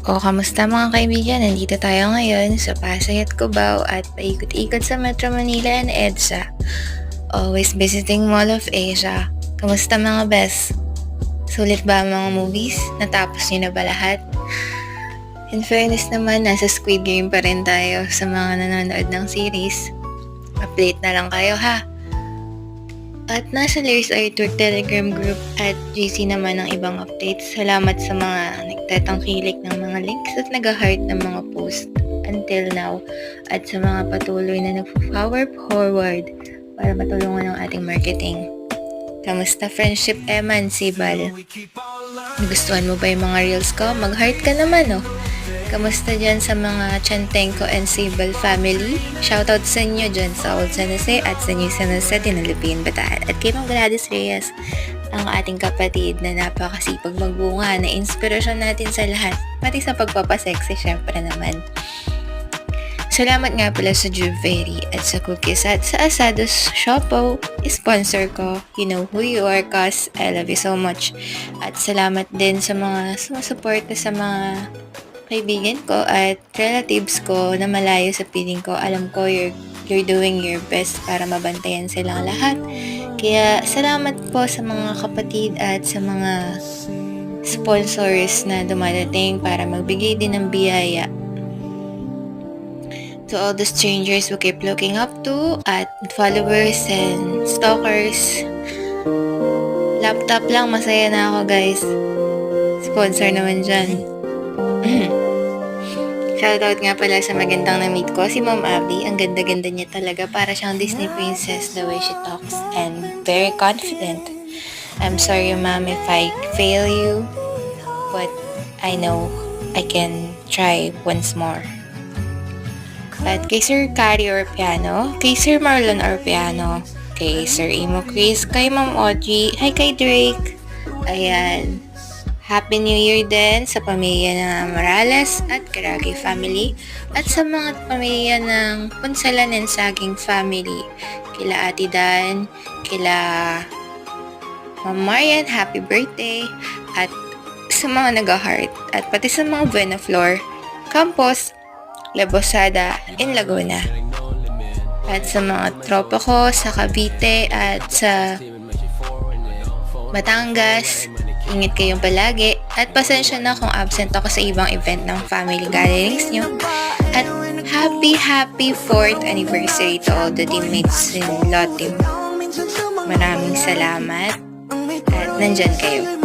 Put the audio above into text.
O kamusta mga kaibigan? Nandito tayo ngayon sa Pasay at Cubao at paikot-ikot sa Metro Manila and EDSA. Always visiting Mall of Asia. Kamusta mga bes? Sulit ba ang mga movies? Natapos niyo na ba lahat? In fairness naman, nasa Squid Game pa rin tayo sa mga nanonood ng series. Update na lang kayo ha! At nasa Layers Artwork Telegram group at GC naman ng ibang updates. Salamat sa mga nagtatangkilik ng mga links at nag-heart ng mga post until now. At sa mga patuloy na nag-power forward para matulungan ang ating marketing. Kamusta friendship Eman, Sibal? Nagustuhan mo ba yung mga reels ko? Mag-heart ka naman oh. Kamusta dyan sa mga Chantenko and Sibal family? Shoutout sa inyo dyan sa Old San Jose at sa New San Jose, Tinalipin, Bataan. At kay Ma'am Gladys Reyes, ang ating kapatid na napakasipag magbunga na inspirasyon natin sa lahat, pati sa pagpapasexy syempre naman. Salamat nga pala sa Juveri at sa Cookies at sa Asados Shopo, sponsor ko. You know who you are, cause I love you so much. At salamat din sa mga sumusuporta sa mga kaibigan ko at relatives ko na malayo sa piling ko. Alam ko you're doing your best para mabantayan silang lahat. Kaya salamat po sa mga kapatid at sa mga sponsors na dumadating para magbigay din ng biyaya. To all the strangers who keep looking up to at followers and stalkers. Laptop lang, masaya na ako guys. Sponsor naman dyan. Shoutout nga pala sa magandang na-meet ko, si Mom Abby. Ang ganda-ganda niya talaga. Para siyang Disney princess the way she talks and very confident. I'm sorry ma'am if I fail you, but I know I can try once more. At kay Sir Carrie Orpiano, kay Sir Marlon Orpiano, kay Sir Imo Chris, kay Ma'am Audrey, hi kay Drake. Ayan. Happy New Year din sa pamilya ng Morales at Caragi family at sa mga pamilya ng Punsalan and Saging family. Kila Ate Dan, kila Ma'am Marian, happy birthday, at sa mga nag-heart at pati sa mga Buena Flor, Campos, Labosada in Laguna. At sa mga tropa ko sa Cavite at sa Batangas, ingat kayong palagi at pasensya na kung absent ako sa ibang event ng family gatherings nyo. At happy 4th anniversary to all the teammates in Law Team. Maraming salamat at nandyan kayo.